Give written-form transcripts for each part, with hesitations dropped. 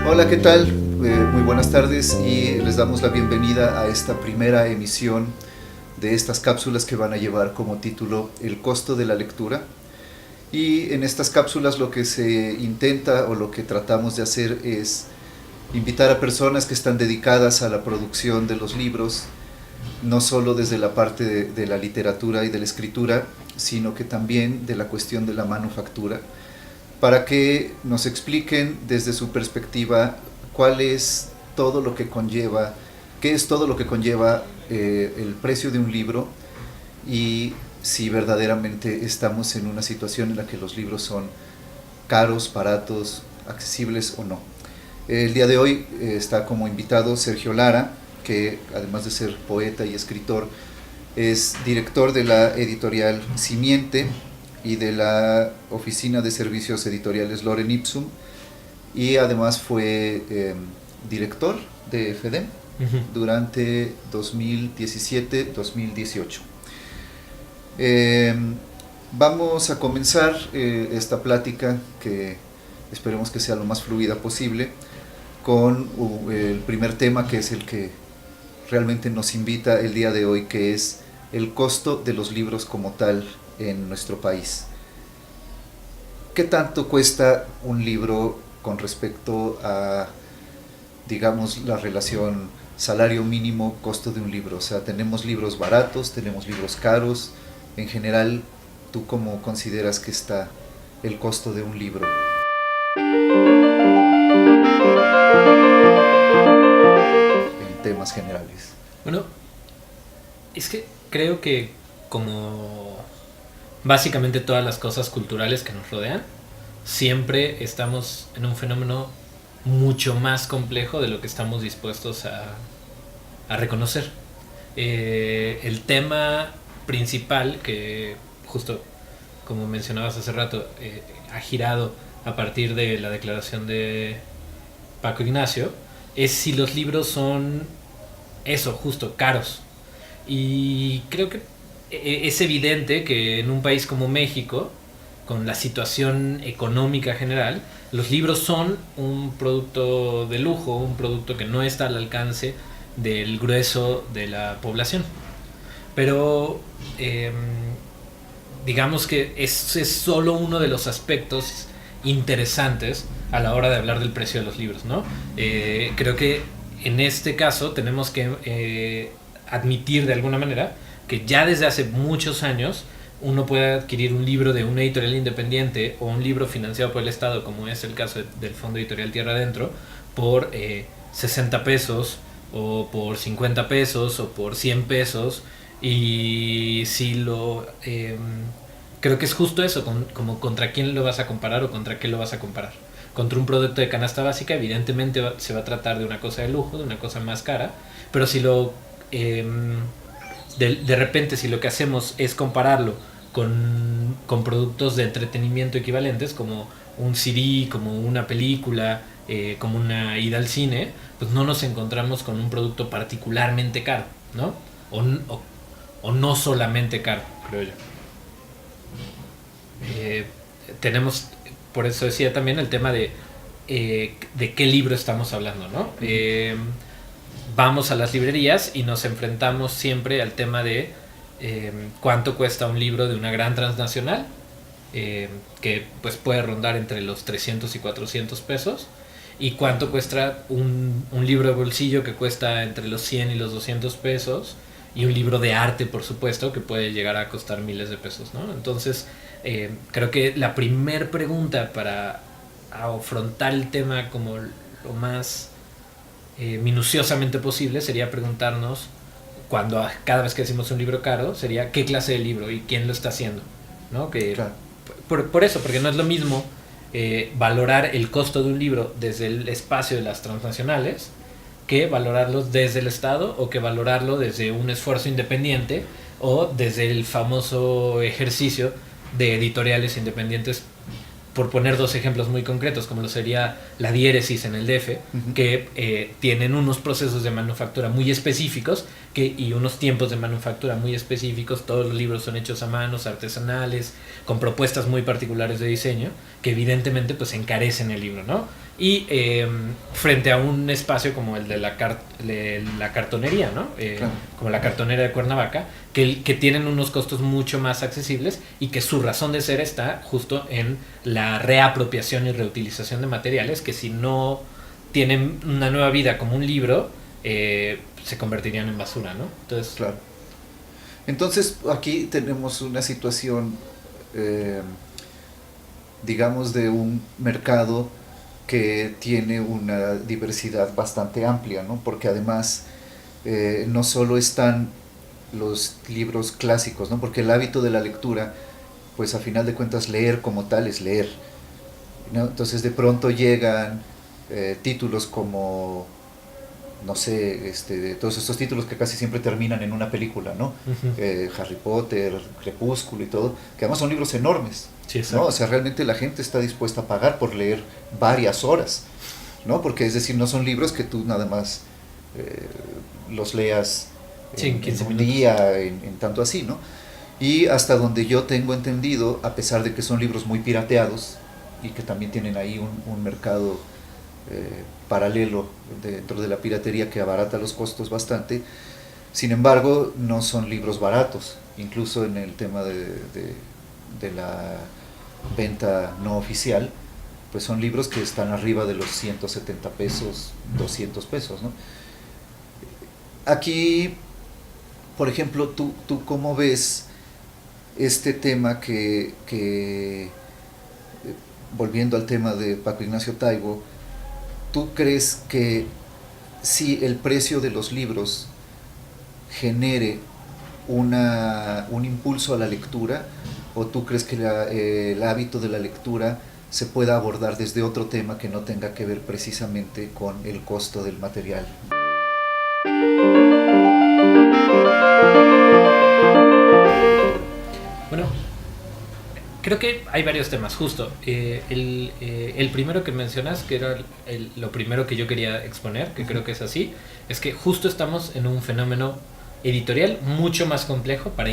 Hola, ¿qué tal? Muy buenas tardes y les damos la bienvenida a esta primera emisión de estas cápsulas que van a llevar como título El costo de la lectura. Y en estas cápsulas lo que se intenta o lo que tratamos de hacer es invitar a personas que están dedicadas a la producción de los libros, no solo desde la parte de la literatura y de la escritura, sino que también de la cuestión de la manufactura, para que nos expliquen desde su perspectiva cuál es todo lo que conlleva, qué es todo lo que conlleva el precio de un libro y si verdaderamente estamos en una situación en la que los libros son caros, baratos, accesibles o no. El día de hoy está como invitado Sergio Lara, que además de ser poeta y escritor, es director de la editorial Simiente y de la Oficina de Servicios Editoriales Lorem Ipsum, y además fue director de FEDEM durante 2017-2018. Vamos a comenzar esta plática, que esperemos que sea lo más fluida posible, con el primer tema, que es el que realmente nos invita el día de hoy, que es el costo de los libros como tal en nuestro país. ¿Qué tanto cuesta un libro con respecto a, digamos, la relación salario mínimo, costo de un libro? O sea, tenemos libros baratos, tenemos libros caros. En general, ¿tú cómo consideras que está el costo de un libro? En temas generales. Bueno, es que creo que como básicamente todas las cosas culturales que nos rodean, siempre estamos en un fenómeno mucho más complejo de lo que estamos dispuestos a reconocer. El tema principal que justo como mencionabas hace rato ha girado a partir de la declaración de Paco Ignacio es si los libros son eso, justo, caros. Y creo que es evidente que en un país como México, con la situación económica general, los libros son un producto de lujo, un producto que no está al alcance del grueso de la población. Pero digamos que es solo uno de los aspectos interesantes a la hora de hablar del precio de los libros, ¿no? Creo que en este caso tenemos que admitir de alguna manera que ya desde hace muchos años uno puede adquirir un libro de una editorial independiente o un libro financiado por el Estado, como es el caso del Fondo Editorial Tierra Adentro, por 60 pesos o por 50 pesos o por 100 pesos. Y si lo... creo que es justo eso, como contra quién lo vas a comparar o contra qué lo vas a comparar. Contra un producto de canasta básica, evidentemente se va a tratar de una cosa de lujo, de una cosa más cara, pero si lo... de repente, si lo que hacemos es compararlo con productos de entretenimiento equivalentes, como un CD, como una película, como una ida al cine, pues no nos encontramos con un producto particularmente caro, ¿no? O no solamente caro, creo yo. Tenemos, por eso decía también el tema de qué libro estamos hablando, ¿no? Vamos a las librerías y nos enfrentamos siempre al tema de cuánto cuesta un libro de una gran transnacional, que pues puede rondar entre los 300 y 400 pesos, y cuánto cuesta un libro de bolsillo que cuesta entre los 100 y los 200 pesos, y un libro de arte, por supuesto, que puede llegar a costar miles de pesos, ¿no? Entonces, creo que la primer pregunta para afrontar el tema como lo más minuciosamente posible sería preguntarnos, cada vez que decimos un libro caro, sería qué clase de libro y quién lo está haciendo, ¿no? Que Claro. por eso, porque no es lo mismo valorar el costo de un libro desde el espacio de las transnacionales que valorarlo desde el Estado, o que valorarlo desde un esfuerzo independiente, o desde el famoso ejercicio de editoriales independientes por poner dos ejemplos muy concretos, como lo sería la diéresis en el DF, que tienen unos procesos de manufactura muy específicos y unos tiempos de manufactura muy específicos. Todos los libros son hechos a manos, artesanales, con propuestas muy particulares de diseño, que evidentemente pues encarecen el libro, ¿no? Y frente a un espacio como el de la cartonería, ¿no? Claro. Como la cartonera de Cuernavaca, que tienen unos costos mucho más accesibles y que su razón de ser está justo en la reapropiación y reutilización de materiales que, si no tienen una nueva vida como un libro, se convertirían en basura, ¿no? Entonces, Claro. Entonces aquí tenemos una situación, digamos, de un mercado que tiene una diversidad bastante amplia, ¿no? Porque además no solo están los libros clásicos, ¿no? Porque el hábito de la lectura, pues a final de cuentas leer como tal es leer, ¿no? Entonces de pronto llegan títulos como, no sé, de todos estos títulos que casi siempre terminan en una película, ¿no? Harry Potter, Crepúsculo y todo, que además son libros enormes, sí, ¿no? O sea, realmente la gente está dispuesta a pagar por leer varias horas, ¿no? Porque es decir, no son libros que tú nada más los leas en 15 un minutos. día, en tanto así, ¿no? Y hasta donde yo tengo entendido, a pesar de que son libros muy pirateados y que también tienen ahí un mercado paralelo dentro de la piratería que abarata los costos bastante, sin embargo no son libros baratos, incluso en el tema de la venta no oficial, pues son libros que están arriba de los 170 pesos, 200 pesos, ¿no? Aquí, por ejemplo, ¿tú cómo ves este tema que volviendo al tema de Paco Ignacio Taibo, ¿tú crees que si el precio de los libros genere un impulso a la lectura, o tú crees que el hábito de la lectura se pueda abordar desde otro tema que no tenga que ver precisamente con el costo del material? Bueno, creo que hay varios temas, justo. El primero que mencionas, que era lo primero que yo quería exponer, que creo que es así, es que justo estamos en un fenómeno editorial mucho más complejo para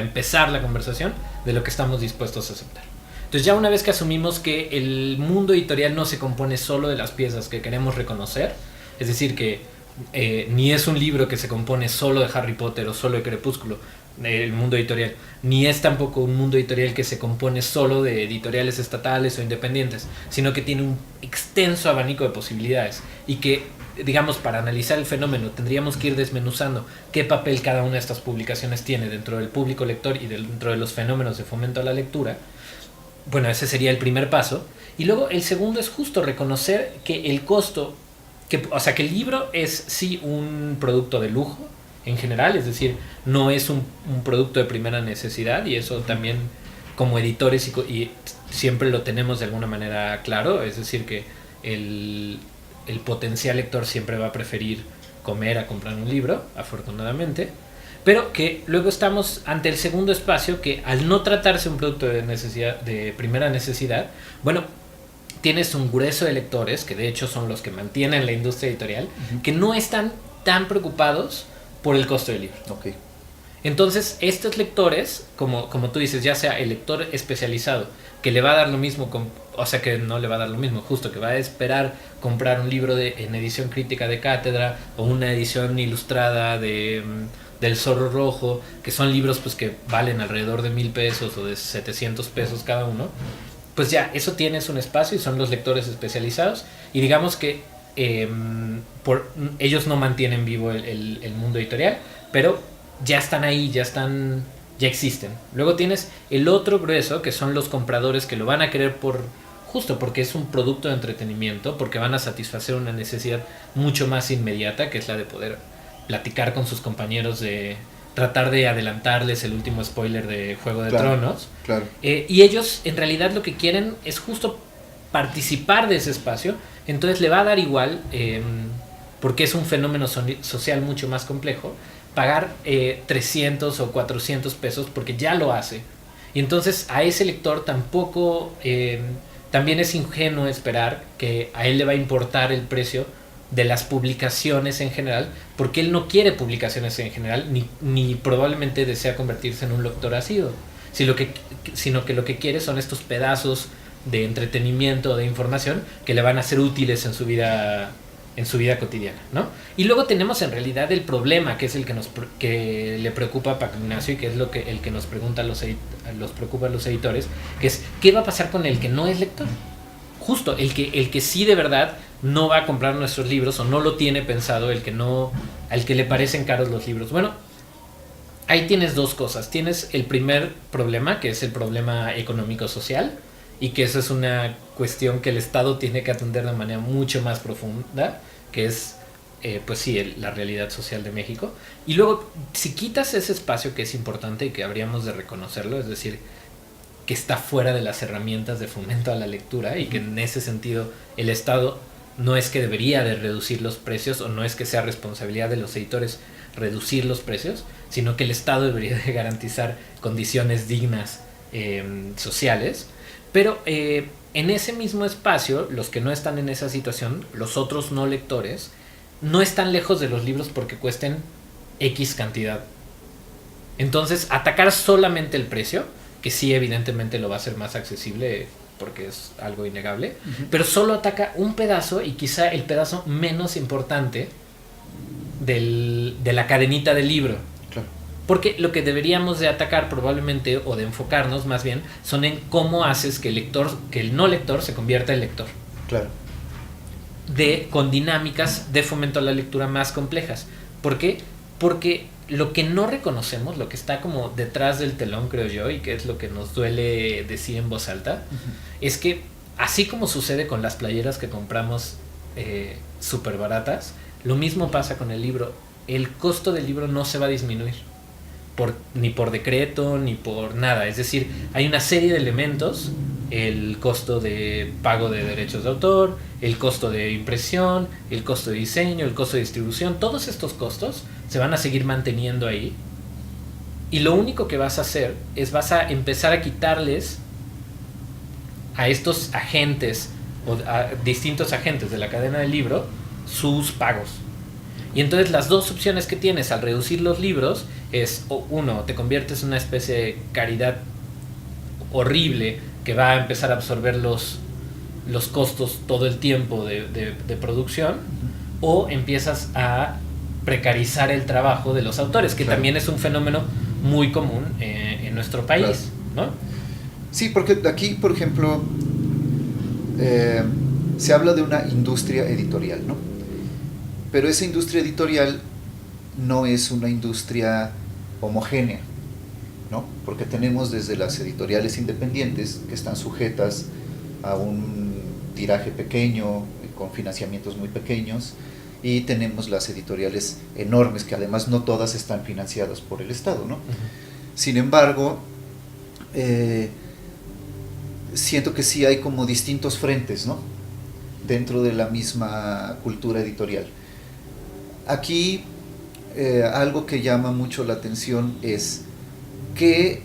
empezar la conversación de lo que estamos dispuestos a aceptar. Entonces, ya una vez que asumimos que el mundo editorial no se compone solo de las piezas que queremos reconocer, es decir, que ni es un libro que se compone solo de Harry Potter o solo de Crepúsculo, el mundo editorial, ni es tampoco un mundo editorial que se compone solo de editoriales estatales o independientes, sino que tiene un extenso abanico de posibilidades y que, digamos, para analizar el fenómeno tendríamos que ir desmenuzando qué papel cada una de estas publicaciones tiene dentro del público lector y dentro de los fenómenos de fomento a la lectura. Bueno, ese sería el primer paso. Y luego el segundo es justo reconocer que el costo, o sea, que el libro es sí un producto de lujo en general, es decir, no es un producto de primera necesidad, y eso también como editores y siempre lo tenemos de alguna manera claro, es decir, que el potencial lector siempre va a preferir comer a comprar un libro, afortunadamente, pero que luego estamos ante el segundo espacio, que al no tratarse un producto de primera necesidad, bueno, tienes un grueso de lectores, que de hecho son los que mantienen la industria editorial, que no están tan preocupados por el costo del libro. Okay. Entonces, estos lectores, como tú dices, ya sea el lector especializado, que le va a dar lo mismo, o sea, que no le va a dar lo mismo, justo que va a esperar comprar un libro en edición crítica de cátedra o una edición ilustrada del Zorro Rojo, que son libros pues que valen alrededor de 1,000 pesos o de 700 pesos cada uno, pues ya, eso tienes un espacio y son los lectores especializados, y digamos que ellos no mantienen vivo el mundo editorial, pero ya están ahí, ya existen. Luego tienes el otro grueso, que son los compradores que lo van a querer justo porque es un producto de entretenimiento, porque van a satisfacer una necesidad mucho más inmediata, que es la de poder platicar con sus compañeros, de tratar de adelantarles el último spoiler de Juego de Tronos. Claro. Y ellos en realidad lo que quieren es justo participar de ese espacio. Entonces le va a dar igual, porque es un fenómeno social mucho más complejo, pagar 300 o 400 pesos porque ya lo hace. Y entonces a ese lector tampoco también es ingenuo esperar que a él le va a importar el precio de las publicaciones en general, porque él no quiere publicaciones en general, ni probablemente desea convertirse en un lector asiduo, sino que lo que quiere son estos pedazos de entretenimiento, de información, que le van a ser útiles en su vida cotidiana, ¿no? Y luego tenemos en realidad el problema, que es el que le preocupa a Paco Ignacio y que es el que nos pregunta los preocupa a los editores, que es ¿qué va a pasar con el que no es lector? Justo, el que sí de verdad no va a comprar nuestros libros o no lo tiene pensado, al que le parecen caros los libros. Bueno, ahí tienes dos cosas. Tienes el primer problema, que es el problema económico-social, y que eso es una cuestión que el Estado tiene que atender de manera mucho más profunda, que es, pues sí, la realidad social de México. Y luego, si quitas ese espacio que es importante y que habríamos de reconocerlo, es decir, que está fuera de las herramientas de fomento a la lectura y que en ese sentido el Estado no es que debería de reducir los precios o no es que sea responsabilidad de los editores reducir los precios, sino que el Estado debería de garantizar condiciones dignas sociales. Pero en ese mismo espacio, los que no están en esa situación, los otros no lectores, no están lejos de los libros porque cuesten X cantidad. Entonces, atacar solamente el precio, que sí evidentemente lo va a hacer más accesible porque es algo innegable, pero solo ataca un pedazo y quizá el pedazo menos importante de la cadenita del libro. Claro. Porque lo que deberíamos de atacar probablemente, o de enfocarnos más bien, son en cómo haces que el no lector se convierta en lector. Claro. Con dinámicas de fomento a la lectura más complejas. ¿Por qué? Porque lo que no reconocemos, lo que está como detrás del telón, creo yo, y que es lo que nos duele decir en voz alta, es que así como sucede con las playeras que compramos súper baratas, lo mismo pasa con el libro. El costo del libro no se va a disminuir. Ni por decreto, ni por nada. Es decir, hay una serie de elementos, el costo de pago de derechos de autor, el costo de impresión, el costo de diseño, el costo de distribución, todos estos costos se van a seguir manteniendo ahí. Y lo único que vas a hacer es vas a empezar a quitarles a estos agentes, o a distintos agentes de la cadena del libro, sus pagos. Y entonces las dos opciones que tienes al reducir los libros es, uno, te conviertes en una especie de caridad horrible que va a empezar a absorber los costos todo el tiempo de producción, o empiezas a precarizar el trabajo de los autores, que también es un fenómeno muy común en nuestro país, ¿no? Sí, porque aquí, por ejemplo, se habla de una industria editorial, ¿no? Pero esa industria editorial no es una industria homogénea, ¿no? Porque tenemos desde las editoriales independientes, que están sujetas a un tiraje pequeño, con financiamientos muy pequeños, y tenemos las editoriales enormes, que además no todas están financiadas por el Estado, ¿no? Sin embargo, siento que sí hay como distintos frentes, ¿no?, dentro de la misma cultura editorial. Aquí algo que llama mucho la atención es qué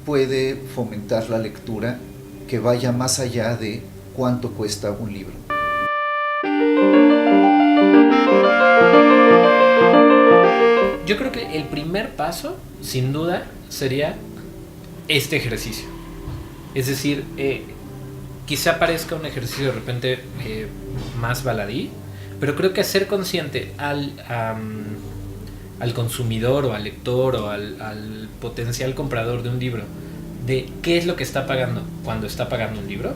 puede fomentar la lectura que vaya más allá de cuánto cuesta un libro. Yo creo que el primer paso, sin duda, sería este ejercicio. Es decir, quizá parezca un ejercicio de repente más baladí, pero creo que hacer consciente al consumidor o al lector o al potencial comprador de un libro de qué es lo que está pagando cuando está pagando un libro.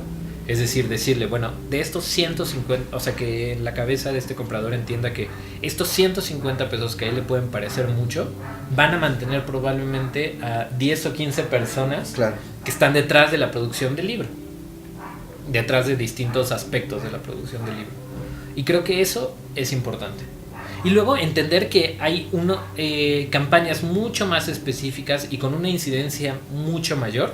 Es decir, decirle, bueno, de estos 150, o sea, que en la cabeza de este comprador entienda que estos 150 pesos que a él le pueden parecer mucho, van a mantener probablemente a 10 o 15 personas, claro, que están detrás de la producción del libro, detrás de distintos aspectos de la producción del libro. Y creo que eso es importante. Y luego entender que hay campañas mucho más específicas y con una incidencia mucho mayor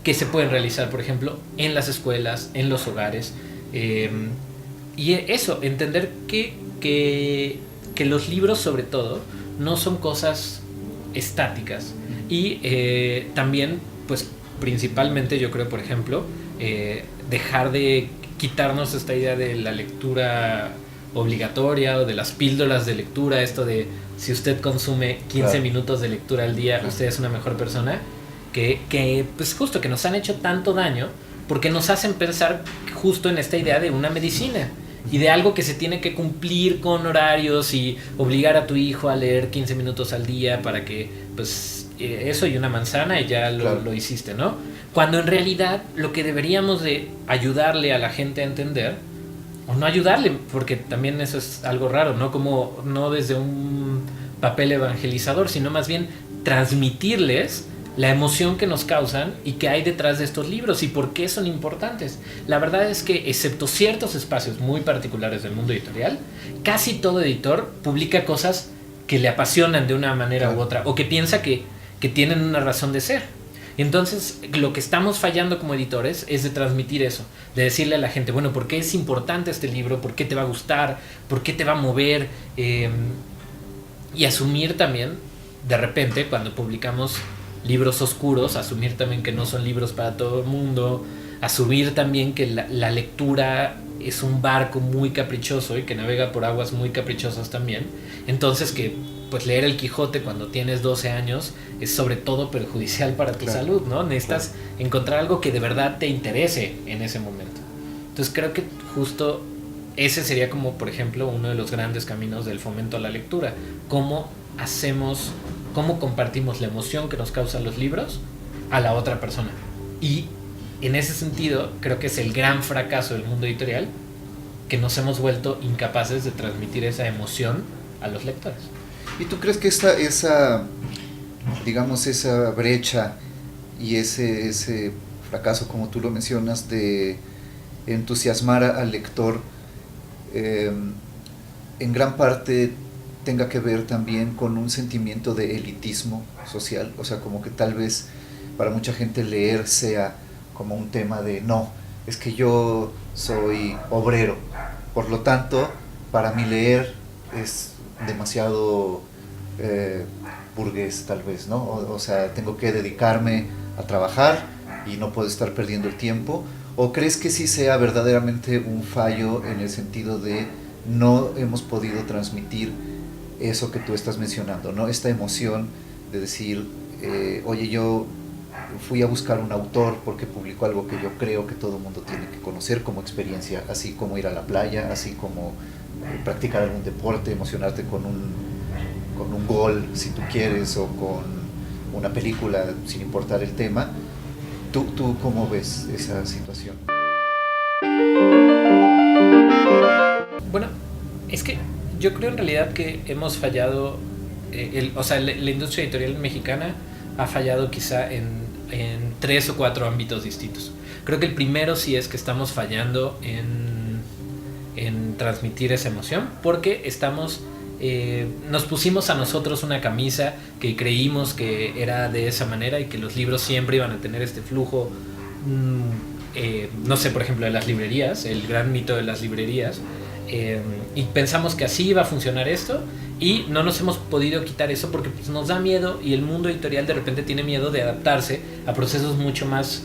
que se pueden realizar, por ejemplo, en las escuelas, en los hogares. Y eso, entender que los libros, sobre todo, no son cosas estáticas. Y también, pues, principalmente, yo creo, por ejemplo, dejar de quitarnos esta idea de la lectura obligatoria o de las píldoras de lectura, esto de si usted consume 15 minutos de lectura al día, usted es una mejor persona, que pues justo que nos han hecho tanto daño porque nos hacen pensar justo en esta idea de una medicina y de algo que se tiene que cumplir con horarios y obligar a tu hijo a leer 15 minutos al día para que pues eso y una manzana y ya lo hiciste, ¿no? Cuando en realidad lo que deberíamos de ayudarle a la gente a entender, o no ayudarle, porque también eso es algo raro, ¿no? Como no desde un papel evangelizador, sino más bien transmitirles la emoción que nos causan y que hay detrás de estos libros y por qué son importantes. La verdad es que, excepto ciertos espacios muy particulares del mundo editorial, casi todo editor publica cosas que le apasionan de una manera u otra, o que piensa que tienen una razón de ser. Entonces, lo que estamos fallando como editores es de transmitir eso, de decirle a la gente, bueno, ¿por qué es importante este libro? ¿Por qué te va a gustar? ¿Por qué te va a mover? Y asumir también, de repente, cuando publicamos libros oscuros, asumir también que no son libros para todo el mundo, asumir también que la lectura es un barco muy caprichoso y que navega por aguas muy caprichosas también. Entonces que pues leer El Quijote cuando tienes 12 años es sobre todo perjudicial para tu salud, ¿no? Necesitas encontrar algo que de verdad te interese en ese momento. Entonces creo que justo ese sería como, por ejemplo, uno de los grandes caminos del fomento a la lectura. Cómo compartimos la emoción que nos causan los libros a la otra persona. Y en ese sentido creo que es el gran fracaso del mundo editorial, que nos hemos vuelto incapaces de transmitir esa emoción a los lectores. ¿Y tú crees que esa brecha y ese fracaso, como tú lo mencionas, de entusiasmar al lector, en gran parte tenga que ver también con un sentimiento de elitismo social? O sea, como que tal vez para mucha gente leer sea como un tema de no, es que yo soy obrero, por lo tanto para mí leer es demasiado burgués tal vez, ¿no? O sea, tengo que dedicarme a trabajar y no puedo estar perdiendo el tiempo. ¿O crees que sí sea verdaderamente un fallo en el sentido de no hemos podido transmitir eso que tú estás mencionando, ¿no? Esta emoción de decir, oye, yo fui a buscar un autor porque publicó algo que yo creo que todo el mundo tiene que conocer como experiencia, así como ir a la playa, así como practicar algún deporte, emocionarte con un gol, si tú quieres, o con una película, sin importar el tema. ¿Tú cómo ves esa situación? Bueno, es que yo creo en realidad que hemos fallado, la industria editorial mexicana ha fallado quizá en 3 o 4 ámbitos distintos. Creo que el primero sí es que estamos fallando en transmitir esa emoción, porque nos pusimos a nosotros una camisa que creímos que era de esa manera y que los libros siempre iban a tener este flujo, no sé, por ejemplo, de las librerías, el gran mito de las librerías, y pensamos que así iba a funcionar esto y no nos hemos podido quitar eso porque pues, nos da miedo, y el mundo editorial de repente tiene miedo de adaptarse a procesos mucho más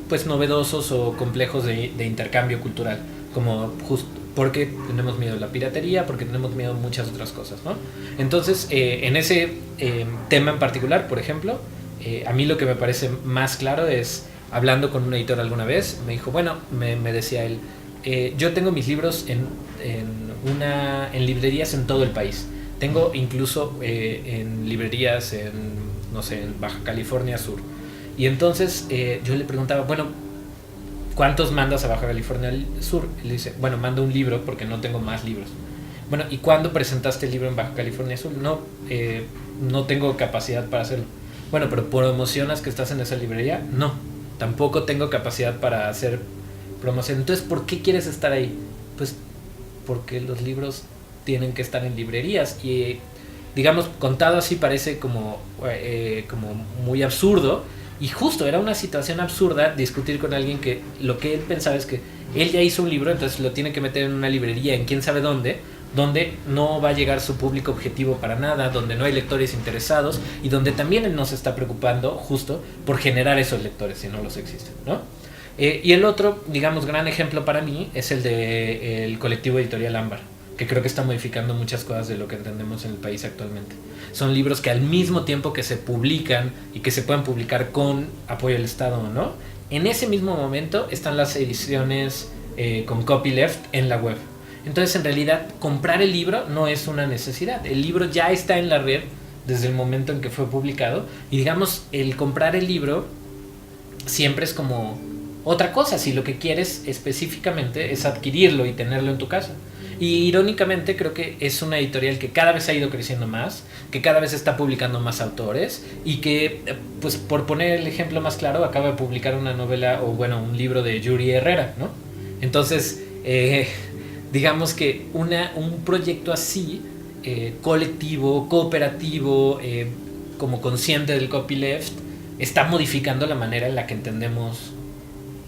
pues novedosos o complejos de intercambio cultural, como justo porque tenemos miedo de la piratería, porque tenemos miedo de muchas otras cosas, ¿no? Entonces, en ese tema en particular, por ejemplo, a mí lo que me parece más claro es, hablando con un editor alguna vez, me dijo, bueno, me decía él, yo tengo mis libros en librerías en todo el país. Tengo incluso en librerías en Baja California Sur. Y entonces yo le preguntaba, bueno, ¿cuántos mandas a Baja California Sur? Y le dice, bueno, mando un libro porque no tengo más libros. Bueno, ¿y cuándo presentaste el libro en Baja California Sur? No, no tengo capacidad para hacerlo. Bueno, pero ¿promocionas que estás en esa librería? No, tampoco tengo capacidad para hacer promoción. Entonces, ¿por qué quieres estar ahí? Pues porque los libros tienen que estar en librerías. Y digamos, contado así parece como muy absurdo. Y justo era una situación absurda discutir con alguien que lo que él pensaba es que él ya hizo un libro, entonces lo tiene que meter en una librería en quién sabe dónde, donde no va a llegar su público objetivo para nada, donde no hay lectores interesados y donde también él no se está preocupando justo por generar esos lectores si no los existen, ¿no? Y el otro, digamos, gran ejemplo para mí es el de el colectivo editorial Ámbar, que creo que está modificando muchas cosas de lo que entendemos en el país actualmente. Son libros que al mismo tiempo que se publican y que se pueden publicar con apoyo del Estado o no, en ese mismo momento están las ediciones con copyleft en la web. Entonces, en realidad, comprar el libro no es una necesidad. El libro ya está en la red desde el momento en que fue publicado. Y digamos, el comprar el libro siempre es como otra cosa, si lo que quieres específicamente es adquirirlo y tenerlo en tu casa. Y irónicamente creo que es una editorial que cada vez ha ido creciendo más, que cada vez está publicando más autores y que, pues por poner el ejemplo más claro, acaba de publicar una novela, o bueno, un libro de Yuri Herrera, ¿no? Entonces, digamos que un proyecto así, colectivo, cooperativo, como consciente del copyleft, está modificando la manera en la que entendemos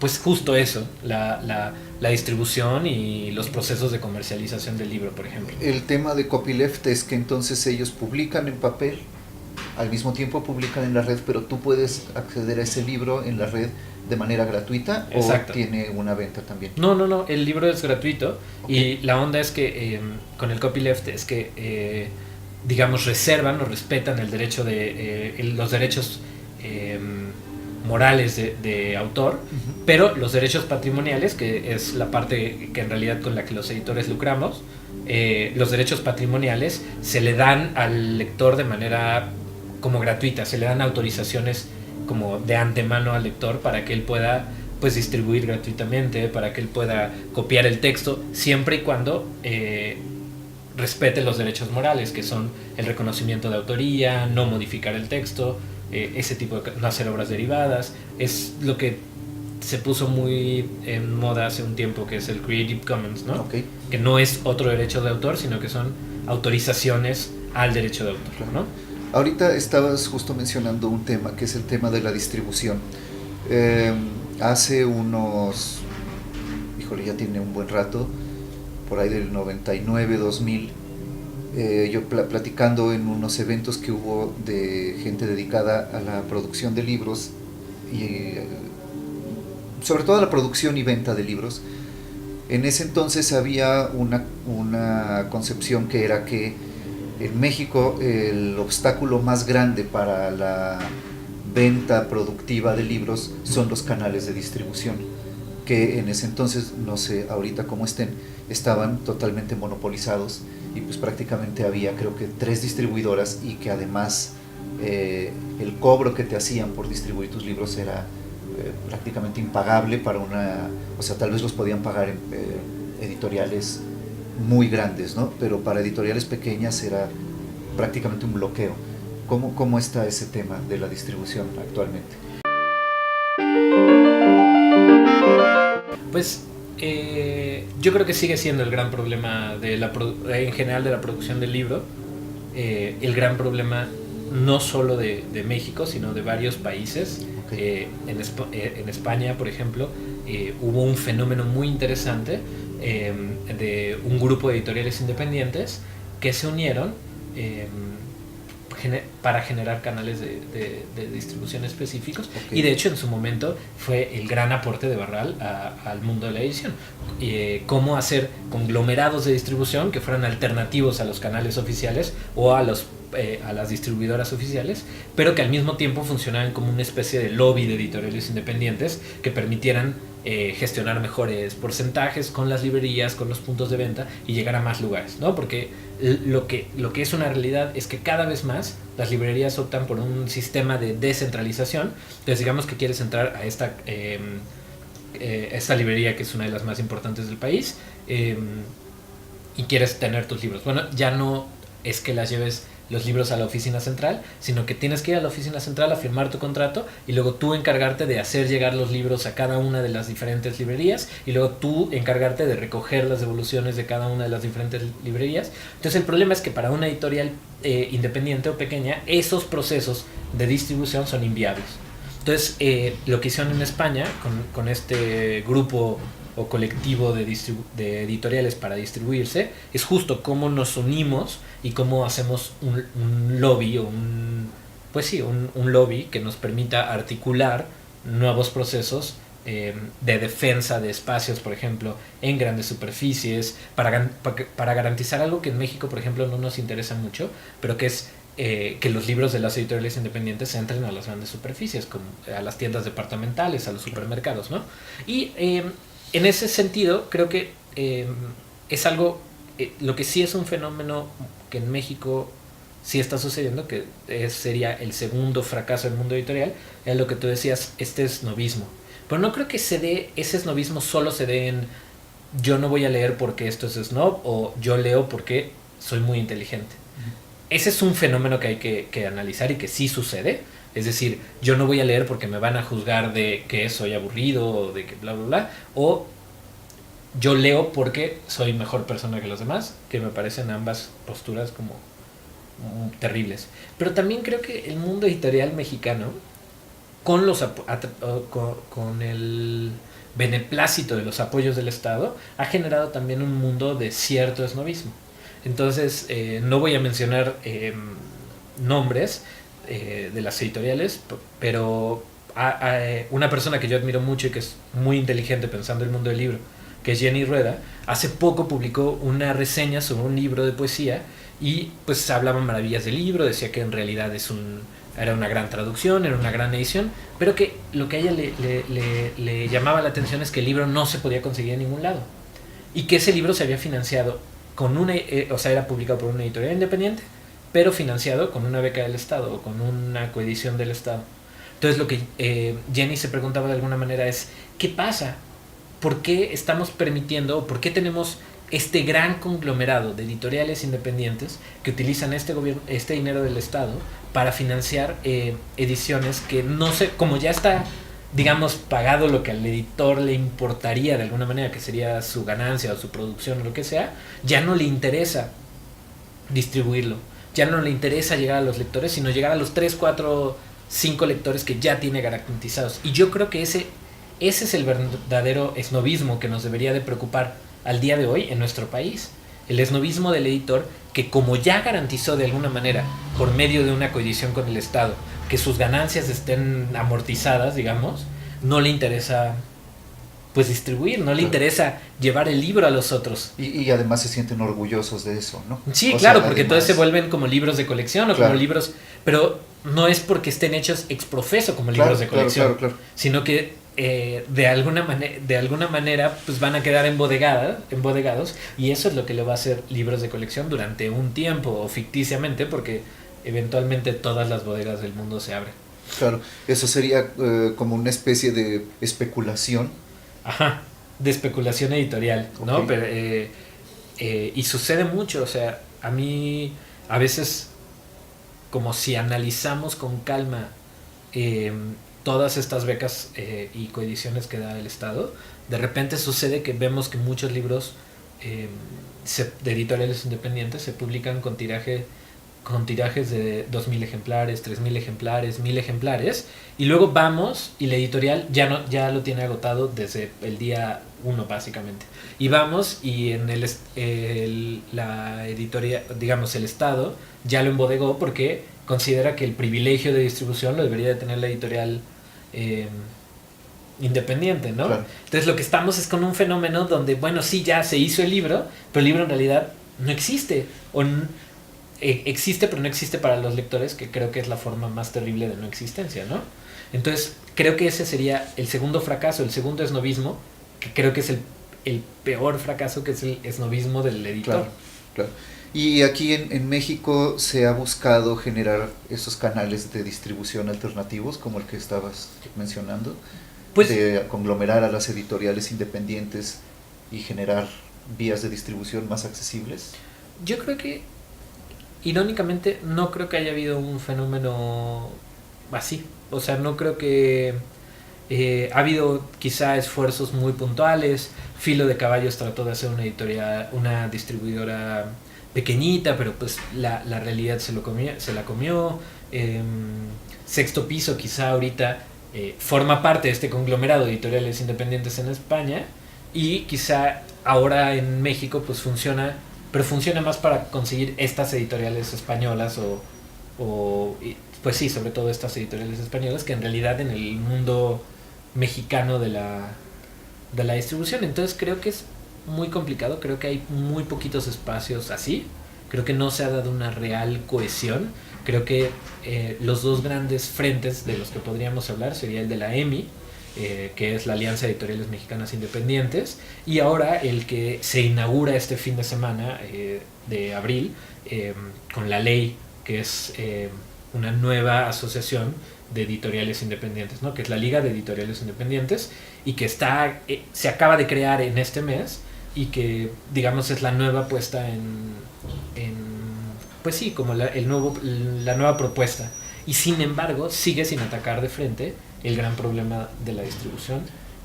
pues justo eso, la distribución y los procesos de comercialización del libro, por ejemplo. El tema de copyleft es que entonces ellos publican en papel, al mismo tiempo publican en la red, pero tú puedes acceder a ese libro en la red de manera gratuita. Exacto. ¿O tiene una venta también? No, el libro es gratuito. Okay. Y la onda es que con el copyleft es que digamos reservan o respetan el derecho de los derechos morales de autor, uh-huh. Pero los derechos patrimoniales, que es la parte que en realidad con la que los editores lucramos, los derechos patrimoniales se le dan al lector de manera como gratuita, se le dan autorizaciones como de antemano al lector para que él pueda pues distribuir gratuitamente, para que él pueda copiar el texto, siempre y cuando respete los derechos morales, que son el reconocimiento de autoría, no modificar el texto, ese tipo de no hacer obras derivadas. Es lo que se puso muy en moda hace un tiempo, que es el Creative Commons, ¿no? Okay. Que no es otro derecho de autor, sino que son autorizaciones al derecho de autor, claro. ¿No? Ahorita estabas justo mencionando un tema, que es el tema de la distribución. Hace unos, ya tiene un buen rato, por ahí del 99, 2000, yo platicando en unos eventos que hubo de gente dedicada a la producción de libros y sobre todo a la producción y venta de libros. En ese entonces había una concepción que era que en México el obstáculo más grande para la venta productiva de libros son los canales de distribución, que en ese entonces, no sé ahorita cómo estén, estaban totalmente monopolizados y pues prácticamente había creo que 3 distribuidoras, y que además el cobro que te hacían por distribuir tus libros era prácticamente impagable para o sea, tal vez los podían pagar en editoriales muy grandes, ¿no? Pero para editoriales pequeñas era prácticamente un bloqueo. ¿Cómo está ese tema de la distribución actualmente? Pues yo creo que sigue siendo el gran problema en general de la producción del libro, el gran problema no solo de México, sino de varios países. Okay. En España, por ejemplo, hubo un fenómeno muy interesante de un grupo de editoriales independientes que se unieron para generar canales de distribución específicos. Okay. Y de hecho en su momento fue el gran aporte de Barral al mundo de la edición. Cómo hacer conglomerados de distribución que fueran alternativos a los canales oficiales o a las distribuidoras oficiales, pero que al mismo tiempo funcionaban como una especie de lobby de editoriales independientes que permitieran gestionar mejores porcentajes con las librerías, con los puntos de venta y llegar a más lugares, ¿no? Porque lo que es una realidad es que cada vez más las librerías optan por un sistema de descentralización. Entonces digamos que quieres entrar a esta librería, que es una de las más importantes del país, y quieres tener tus libros. Bueno, ya no es que las lleves los libros a la oficina central, sino que tienes que ir a la oficina central a firmar tu contrato y luego tú encargarte de hacer llegar los libros a cada una de las diferentes librerías y luego tú encargarte de recoger las devoluciones de cada una de las diferentes librerías. Entonces el problema es que para una editorial independiente o pequeña, esos procesos de distribución son inviables. Entonces lo que hicieron en España con este grupo o colectivo de editoriales para distribuirse es justo cómo nos unimos y cómo hacemos un lobby, un lobby que nos permita articular nuevos procesos de defensa de espacios, por ejemplo, en grandes superficies, para garantizar algo que en México, por ejemplo, no nos interesa mucho, pero que es que los libros de las editoriales independientes entren a las grandes superficies, como a las tiendas departamentales, a los supermercados, ¿no? Y en ese sentido, creo que es algo, lo que sí es un fenómeno que en México sí está sucediendo, que sería el segundo fracaso del mundo editorial, es lo que tú decías, este esnovismo. Pero no creo que ese esnovismo solo se dé en yo no voy a leer porque esto es snob o yo leo porque soy muy inteligente. Ese es un fenómeno que hay que analizar y que sí sucede. Es decir, yo no voy a leer porque me van a juzgar de que soy aburrido o de que bla, bla, bla. O yo leo porque soy mejor persona que los demás, que me parecen ambas posturas como terribles. Pero también creo que el mundo editorial mexicano, con el beneplácito de los apoyos del Estado, ha generado también un mundo de cierto esnovismo. Entonces, no voy a mencionar nombres de las editoriales, pero una persona que yo admiro mucho y que es muy inteligente pensando el mundo del libro, que es Jenny Rueda, hace poco publicó una reseña sobre un libro de poesía y pues hablaba maravillas del libro, decía que en realidad era una gran traducción, era una gran edición, pero que lo que a ella le llamaba la atención es que el libro no se podía conseguir en ningún lado y que ese libro se había financiado o sea, era publicado por una editorial independiente, pero financiado con una beca del Estado o con una coedición del Estado. Entonces lo que Jenny se preguntaba de alguna manera es, ¿qué pasa? ¿Por qué estamos permitiendo, o por qué tenemos este gran conglomerado de editoriales independientes que utilizan este dinero del Estado para financiar ediciones que no sé, como ya está, digamos, pagado lo que al editor le importaría de alguna manera, que sería su ganancia o su producción o lo que sea, ya no le interesa distribuirlo, ya no le interesa llegar a los lectores, sino llegar a los 3, 4, 5 lectores que ya tiene garantizados. Y yo creo que ese es el verdadero esnovismo que nos debería de preocupar al día de hoy en nuestro país. El esnovismo del editor que, como ya garantizó de alguna manera por medio de una coedición con el Estado que sus ganancias estén amortizadas, digamos, no le interesa pues distribuir, no le interesa llevar el libro a los otros. Y además se sienten orgullosos de eso, ¿no? Sí, claro, porque entonces se vuelven como libros de colección o como libros, pero no es porque estén hechos ex profeso como libros de colección, sino que de alguna manera pues van a quedar embodegados, y eso es lo que le va a hacer libros de colección durante un tiempo o ficticiamente, porque eventualmente todas las bodegas del mundo se abren. Claro, eso sería como una especie de especulación. Ajá, de especulación editorial, ¿no? Pero, y sucede mucho, o sea, a mí a veces, como si analizamos con calma todas estas becas y coediciones que da el Estado, de repente sucede que vemos que muchos libros de editoriales independientes se publican con tirajes de 2.000 ejemplares, 3.000 ejemplares, 1.000 ejemplares, y luego vamos y la editorial ya lo tiene agotado desde el día 1 básicamente. Y vamos y en la editorial, digamos el Estado, ya lo embodegó porque considera que el privilegio de distribución lo debería de tener la editorial independiente, ¿no? Claro. Entonces lo que estamos es con un fenómeno donde, bueno, sí, ya se hizo el libro, pero el libro en realidad no existe, existe pero no existe para los lectores, que creo que es la forma más terrible de no existencia, ¿no? Entonces creo que ese sería el segundo fracaso, el segundo esnovismo, que creo que es el peor fracaso, que es el esnovismo del editor. Claro, claro. Y aquí en México se ha buscado generar esos canales de distribución alternativos, como el que estabas mencionando, pues, de conglomerar a las editoriales independientes y generar vías de distribución más accesibles. Yo creo que, irónicamente, no creo que haya habido un fenómeno así. O sea, no creo que ha habido quizá esfuerzos muy puntuales. Filo de Caballos trató de hacer una distribuidora pequeñita, pero pues la realidad se la comió. Sexto Piso quizá ahorita forma parte de este conglomerado de editoriales independientes en España, y quizá ahora en México pues funciona, pero funciona más para conseguir estas editoriales españolas o pues sí, sobre todo estas editoriales españolas, que en realidad en el mundo mexicano de la distribución. Entonces creo que es muy complicado, creo que hay muy poquitos espacios así, creo que no se ha dado una real cohesión, creo que los dos grandes frentes de los que podríamos hablar sería el de la EMI, que es la Alianza de Editoriales Mexicanas Independientes, y ahora el que se inaugura este fin de semana de abril, con la ley, que es una nueva asociación de editoriales independientes, ¿no? Que es la Liga de Editoriales Independientes, y que se acaba de crear en este mes, y que digamos es la nueva puesta en pues sí, como la nueva propuesta, y sin embargo sigue sin atacar de frente el gran problema de la distribución.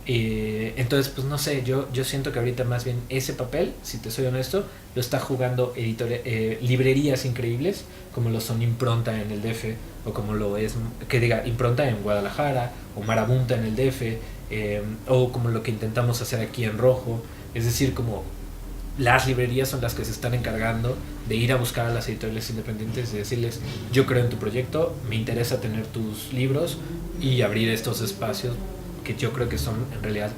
Entonces, pues no sé, yo siento que ahorita más bien ese papel, si te soy honesto, lo está jugando librerías increíbles, como lo son Impronta en el DF, o como lo es, que diga, Impronta en Guadalajara, o Marabunta en el DF, o como lo que intentamos hacer aquí en Rojo. Es decir, como las librerías son las que se están encargando de ir a buscar a las editoriales independientes y decirles, yo creo en tu proyecto, me interesa tener tus libros, y abrir estos espacios que yo creo que son en realidad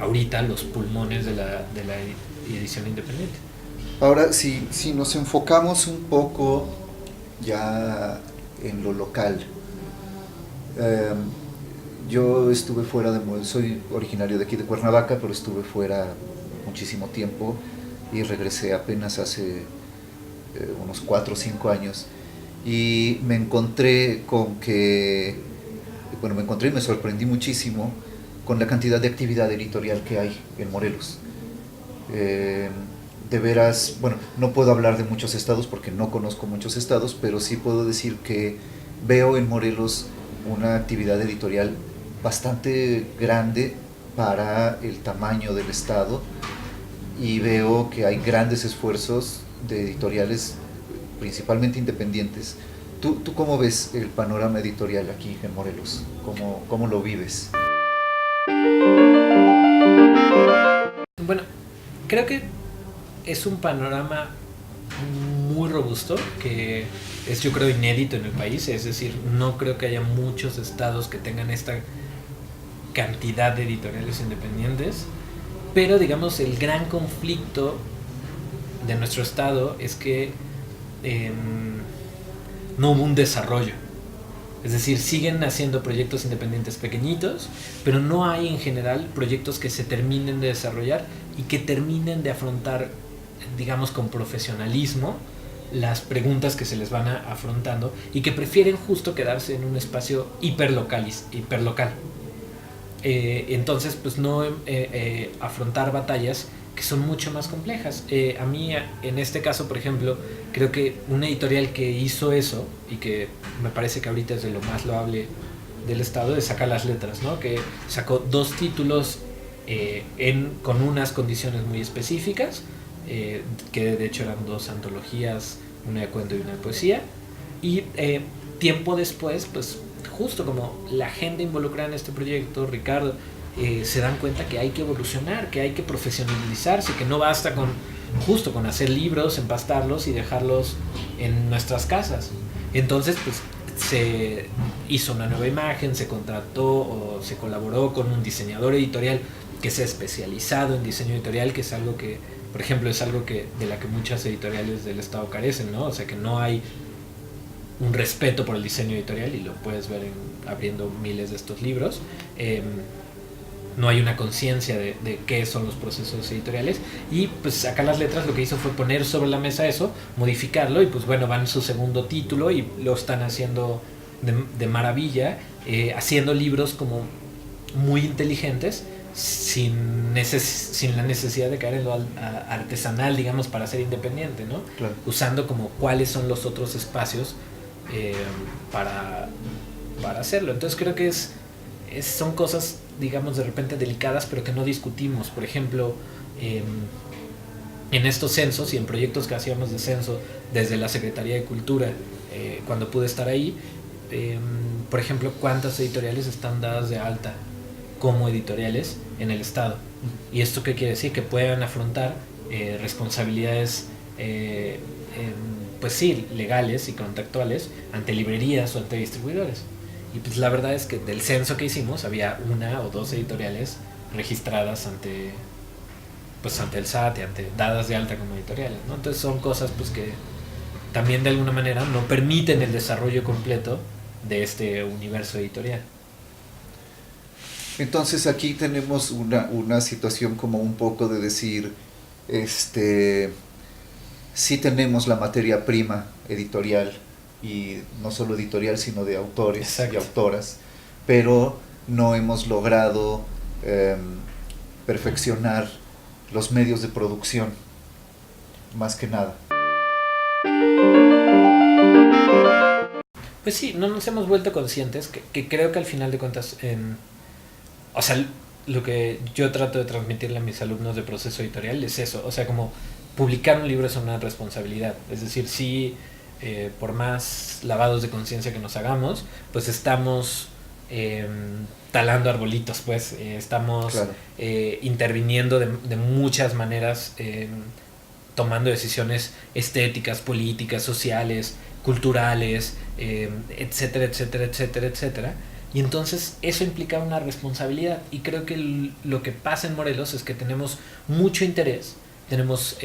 ahorita los pulmones de la edición independiente. Ahora, si nos enfocamos un poco ya en lo local, eh, yo estuve fuera soy originario de aquí de Cuernavaca, pero estuve fuera muchísimo tiempo y regresé apenas hace unos 4 o 5 años, y me encontré con que, bueno, me encontré y me sorprendí muchísimo con la cantidad de actividad editorial que hay en Morelos. De veras, bueno, no puedo hablar de muchos estados porque no conozco muchos estados, pero sí puedo decir que veo en Morelos una actividad editorial bastante grande para el tamaño del estado, y veo que hay grandes esfuerzos de editoriales, principalmente independientes. ¿Tú cómo ves el panorama editorial aquí en Morelos? ¿Cómo lo vives? Bueno, creo que es un panorama muy robusto, que es, yo creo, inédito en el país. Es decir, no creo que haya muchos estados que tengan esta cantidad de editoriales independientes, pero digamos el gran conflicto de nuestro estado es que no hubo un desarrollo. Es decir, siguen haciendo proyectos independientes pequeñitos, pero no hay en general proyectos que se terminen de desarrollar y que terminen de afrontar, digamos, con profesionalismo las preguntas que se les van afrontando, y que prefieren justo quedarse en un espacio hiperlocal. Entonces, pues no afrontar batallas que son mucho más complejas. A mí, en este caso, por ejemplo, creo que una editorial que hizo eso, y que me parece que ahorita es de lo más loable del estado, es Saca las Letras, ¿no? Que sacó 2 títulos con unas condiciones muy específicas, que de hecho eran 2 antologías, una de cuento y una de poesía, y tiempo después, pues justo como la gente involucrada en este proyecto, Ricardo, se dan cuenta que hay que evolucionar, que hay que profesionalizarse, que no basta con hacer libros, empastarlos y dejarlos en nuestras casas. Entonces, pues se hizo una nueva imagen, se contrató o se colaboró con un diseñador editorial que se ha especializado en diseño editorial, que es algo que, por ejemplo, es algo de la que muchas editoriales del estado carecen, ¿no? O sea, que no hay un respeto por el diseño editorial, y lo puedes ver abriendo miles de estos libros. No hay una conciencia de qué son los procesos editoriales, y pues Saca las Letras lo que hizo fue poner sobre la mesa eso, modificarlo, y pues bueno, van su segundo título y lo están haciendo de maravilla, haciendo libros como muy inteligentes, sin la necesidad de caer en lo artesanal, digamos, para ser independiente, ¿no? Claro. Usando como cuáles son los otros espacios para hacerlo. Entonces creo que son cosas, digamos, de repente delicadas, pero que no discutimos. Por ejemplo, en estos censos y en proyectos que hacíamos de censo desde la Secretaría de Cultura, cuando pude estar ahí, por ejemplo, cuántas editoriales están dadas de alta como editoriales en el estado. ¿Y esto qué quiere decir? Que puedan afrontar responsabilidades, pues sí, legales y contractuales ante librerías o ante distribuidores. Y pues la verdad es que del censo que hicimos había una o dos editoriales registradas ante el SAT y dadas de alta como editoriales, ¿no? Entonces son cosas pues que también de alguna manera no permiten el desarrollo completo de este universo editorial. Entonces aquí tenemos una situación como un poco de decir, sí tenemos la materia prima editorial, y no solo editorial sino de autores. Exacto. Y autoras, pero no hemos logrado perfeccionar los medios de producción, más que nada. Pues sí, no nos hemos vuelto conscientes, que creo que al final de cuentas, o sea, lo que yo trato de transmitirle a mis alumnos de proceso editorial es eso, o sea, como publicar un libro es una responsabilidad, es decir, sí, por más lavados de conciencia que nos hagamos, pues estamos talando arbolitos, pues estamos claro. Interviniendo de muchas maneras, tomando decisiones estéticas, políticas, sociales, culturales, etcétera, etcétera, etcétera, etcétera. Y entonces eso implica una responsabilidad, y creo que lo que pasa en Morelos es que tenemos mucho interés, tenemos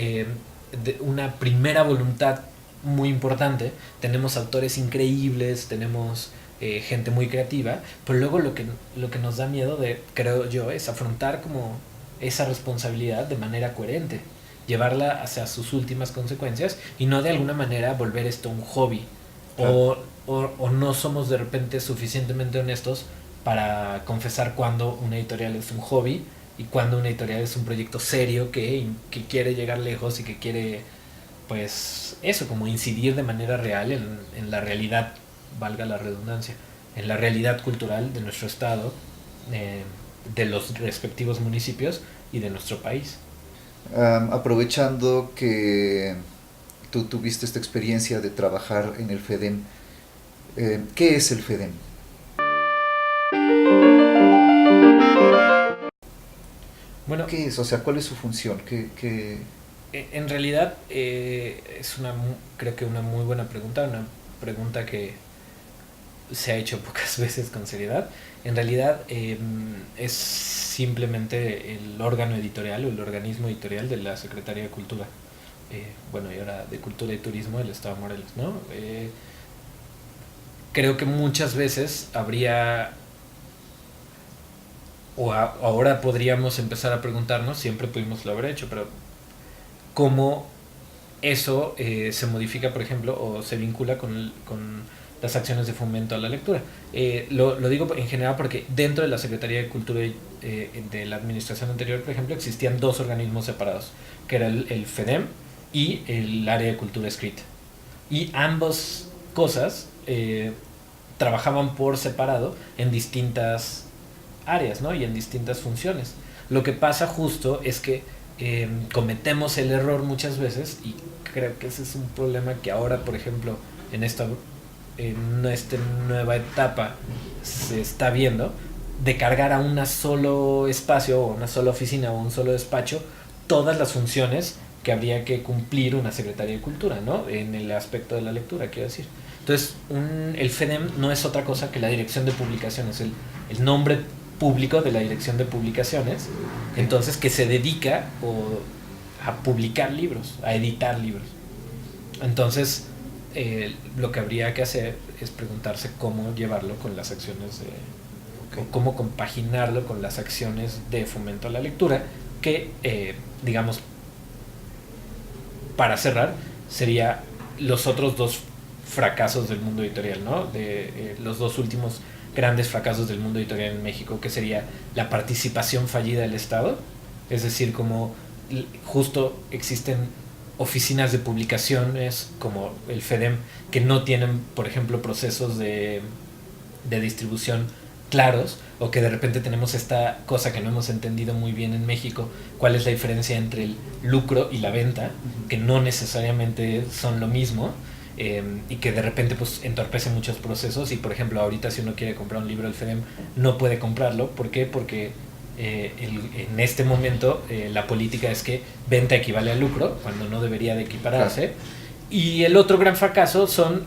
una primera voluntad muy importante, tenemos autores increíbles, tenemos gente muy creativa, pero luego lo que nos da miedo, creo yo, es afrontar como esa responsabilidad de manera coherente, llevarla hacia sus últimas consecuencias y no de alguna manera volver esto un hobby. Claro. O no somos de repente suficientemente honestos para confesar cuando una editorial es un hobby y cuando una editorial es un proyecto serio que quiere llegar lejos y que quiere, pues eso, como incidir de manera real en la realidad, valga la redundancia, en la realidad cultural de nuestro estado, de los respectivos municipios y de nuestro país. Aprovechando que tú tuviste esta experiencia de trabajar en el FEDEM, ¿qué es el FEDEM? Bueno, ¿qué es? O sea, ¿cuál es su función? ¿Qué? En realidad es creo que una muy buena pregunta, una pregunta que se ha hecho pocas veces con seriedad. En realidad es simplemente el órgano editorial o el organismo editorial de la Secretaría de Cultura. Bueno, y ahora de Cultura y Turismo del Estado de Morelos, ¿no? Creo que muchas veces habría, ahora podríamos empezar a preguntarnos, siempre pudimos lo haber hecho, pero cómo eso se modifica, por ejemplo, o se vincula con las acciones de fomento a la lectura. Lo digo en general porque dentro de la Secretaría de Cultura de la administración anterior, por ejemplo, existían dos organismos separados, que era el FEDEM y el área de cultura escrita. Y ambas cosas trabajaban por separado en distintas áreas, ¿no? Y en distintas funciones. Lo que pasa justo es que cometemos el error muchas veces, y creo que ese es un problema que ahora, por ejemplo, en esta nueva etapa se está viendo, de cargar a un solo espacio o una sola oficina o un solo despacho todas las funciones que habría que cumplir una Secretaría de Cultura, ¿no? En el aspecto de la lectura, quiero decir. Entonces, el FEDEM no es otra cosa que la Dirección de Publicaciones, el nombre público de la Dirección de Publicaciones, entonces, que se dedica a publicar libros, a editar libros. Entonces, lo que habría que hacer es preguntarse cómo llevarlo con las acciones o cómo compaginarlo con las acciones de fomento a la lectura, que, digamos, para cerrar, sería los otros dos fracasos del mundo editorial, ¿no? Los dos últimos grandes fracasos del mundo editorial en México, que sería la participación fallida del Estado, es decir, como justo existen oficinas de publicaciones como el FEDEM que no tienen, por ejemplo, procesos de distribución claros, o que de repente tenemos esta cosa que no hemos entendido muy bien en México, cuál es la diferencia entre el lucro y la venta, que no necesariamente son lo mismo, y que de repente pues entorpece muchos procesos. Y por ejemplo, ahorita si uno quiere comprar un libro del FEDEM no puede comprarlo. ¿Por qué? Porque en este momento la política es que venta equivale a lucro, cuando no debería de equipararse. Claro. Y el otro gran fracaso son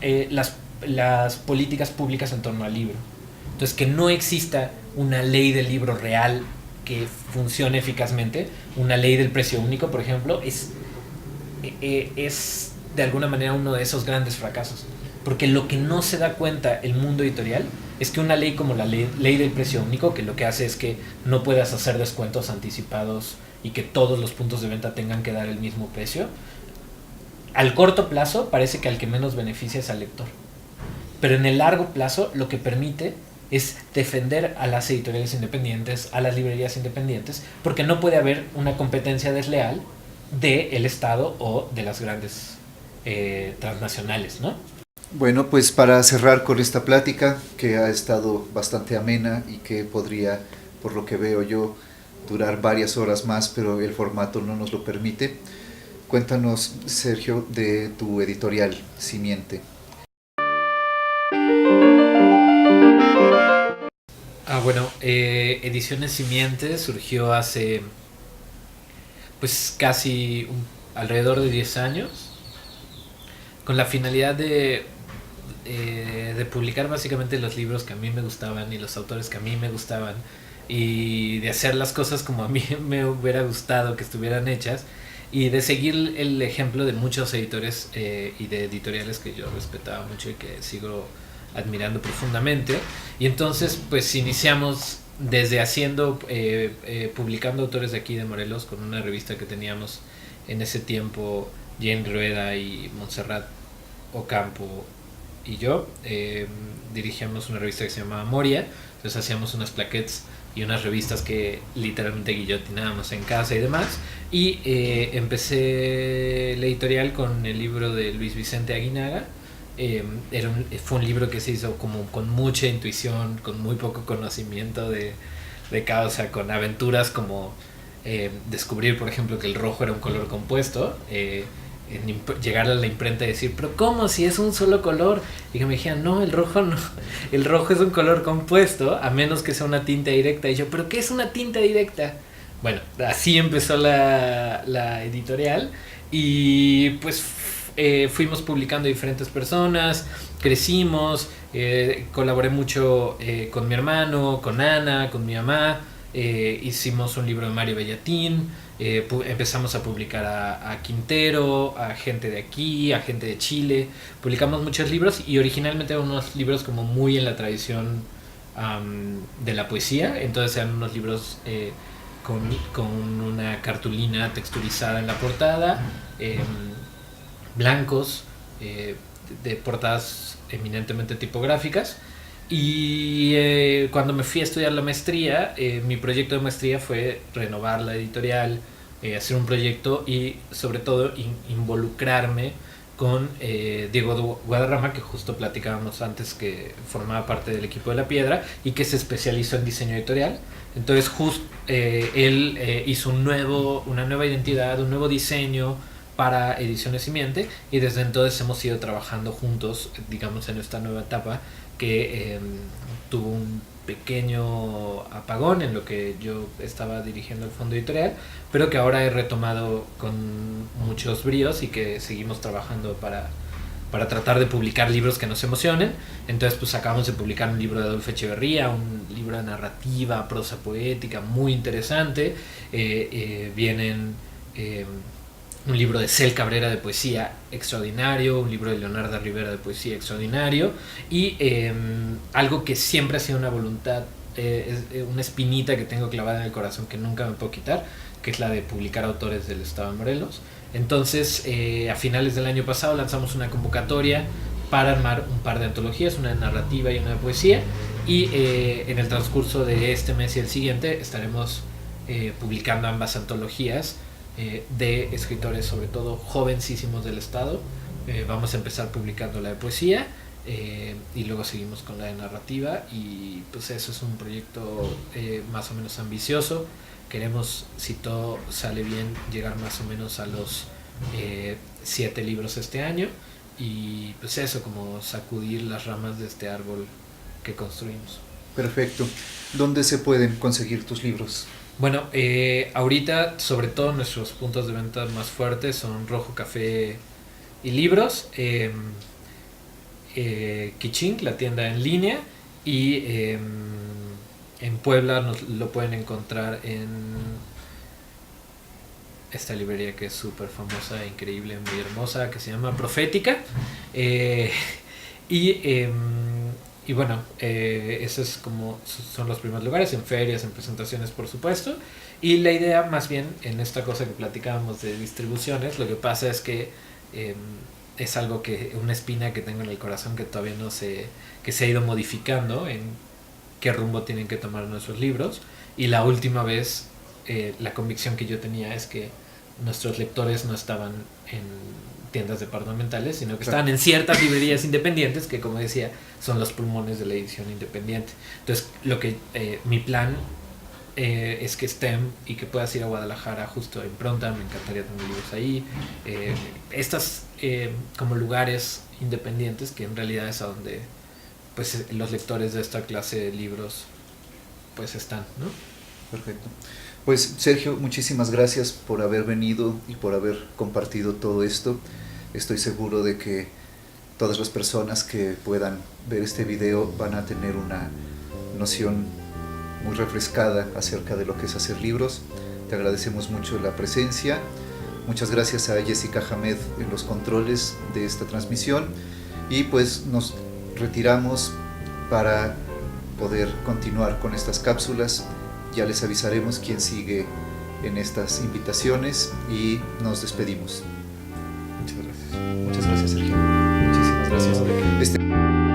las políticas públicas en torno al libro. Entonces, que no exista una ley del libro real que funcione eficazmente, una ley del precio único, por ejemplo, es de alguna manera uno de esos grandes fracasos. Porque lo que no se da cuenta el mundo editorial es que una ley como la ley del precio único, que lo que hace es que no puedas hacer descuentos anticipados y que todos los puntos de venta tengan que dar el mismo precio, al corto plazo parece que al que menos beneficia es al lector. Pero en el largo plazo lo que permite es defender a las editoriales independientes, a las librerías independientes, porque no puede haber una competencia desleal del Estado o de las grandes transnacionales, ¿no? Bueno, pues para cerrar con esta plática, que ha estado bastante amena y que podría, por lo que veo yo, durar varias horas más, pero el formato no nos lo permite, cuéntanos, Sergio, de tu editorial, Simiente. Bueno, Ediciones Simiente surgió hace pues casi alrededor de 10 años con la finalidad de publicar básicamente los libros que a mí me gustaban y los autores que a mí me gustaban y de hacer las cosas como a mí me hubiera gustado que estuvieran hechas y de seguir el ejemplo de muchos editores y de editoriales que yo respetaba mucho y que sigo admirando profundamente. Y entonces pues iniciamos desde publicando autores de aquí de Morelos con una revista que teníamos en ese tiempo, Jane Rueda y Montserrat Ocampo y yo dirigíamos una revista que se llamaba Moria. Entonces hacíamos unas plaquettes y unas revistas que literalmente guillotinábamos en casa y demás. Y empecé la editorial con el libro de Luis Vicente Aguinaga. Fue un libro que se hizo como con mucha intuición, con muy poco conocimiento de causa, con aventuras como descubrir, por ejemplo, que el rojo era un color compuesto. Llegar a la imprenta y decir, pero ¿cómo? Si es un solo color. Y que me dijeran, no, el rojo no, el rojo es un color compuesto, a menos que sea una tinta directa. Y yo, ¿pero qué es una tinta directa? Bueno, así empezó la editorial y pues fuimos publicando diferentes personas, crecimos, colaboré mucho con mi hermano, con Ana, con mi mamá, hicimos un libro de Mario Bellatín. Empezamos a publicar a Quintero, a gente de aquí, a gente de Chile. Publicamos muchos libros y originalmente eran unos libros como muy en la tradición de la poesía. Entonces eran unos libros con una cartulina texturizada en la portada, blancos, de portadas eminentemente tipográficas. Y cuando me fui a estudiar la maestría, mi proyecto de maestría fue renovar la editorial, hacer un proyecto y sobre todo involucrarme con Diego Guadarrama, que justo platicábamos antes, que formaba parte del equipo de La Piedra y que se especializó en diseño editorial. Entonces él hizo una nueva identidad, un nuevo diseño para Ediciones Simiente, y desde entonces hemos ido trabajando juntos, digamos, en esta nueva etapa que tuvo un pequeño apagón en lo que yo estaba dirigiendo el fondo editorial, pero que ahora he retomado con muchos bríos y que seguimos trabajando para tratar de publicar libros que nos emocionen. Entonces pues acabamos de publicar un libro de Adolfo Echeverría, un libro de narrativa, prosa poética muy interesante. Vienen un libro de Cel Cabrera de poesía extraordinario, un libro de Leonardo Rivera de poesía extraordinario, y algo que siempre ha sido una voluntad, una espinita que tengo clavada en el corazón que nunca me puedo quitar, que es la de publicar autores del estado de Morelos. Entonces a finales del año pasado lanzamos una convocatoria para armar un par de antologías, una de narrativa y una de poesía, y en el transcurso de este mes y el siguiente estaremos publicando ambas antologías de escritores, sobre todo jovencísimos del estado. Vamos a empezar publicando la de poesía y luego seguimos con la de narrativa, y pues eso es un proyecto más o menos ambicioso. Queremos, si todo sale bien, llegar más o menos a los 7 libros este año, y pues eso, como sacudir las ramas de este árbol que construimos. Perfecto. ¿Dónde se pueden conseguir tus libros? Bueno, ahorita sobre todo nuestros puntos de venta más fuertes son Rojo Café y Libros, Kichink, la tienda en línea, Y en Puebla lo pueden encontrar en esta librería que es súper famosa, increíble, muy hermosa, que se llama Profética. Eh, y, eh, y bueno, esos es como son los primeros lugares, en ferias, en presentaciones, por supuesto. Y la idea, más bien, en esta cosa que platicábamos de distribuciones, lo que pasa es que eh, es algo que, una espina que tengo en el corazón que todavía no se, que se ha ido modificando en qué rumbo tienen que tomar nuestros libros. Y la última vez, la convicción que yo tenía es que nuestros lectores no estaban en tiendas departamentales, sino que estaban en ciertas librerías independientes, que como decía, son los pulmones de la edición independiente. Entonces, lo que mi plan es que estén y que puedas ir a Guadalajara justo en pronta, me encantaría tener libros ahí. Estas como lugares independientes que en realidad es a donde pues los lectores de esta clase de libros pues están, ¿no? Perfecto. Pues Sergio, muchísimas gracias por haber venido y por haber compartido todo esto. Estoy seguro de que todas las personas que puedan ver este video van a tener una noción muy refrescada acerca de lo que es hacer libros. Te agradecemos mucho la presencia. Muchas gracias a Jessica Hamed en los controles de esta transmisión. Y pues nos retiramos para poder continuar con estas cápsulas. Ya les avisaremos quién sigue en estas invitaciones y nos despedimos. Muchas gracias. Muchas gracias, Sergio. Muchísimas gracias.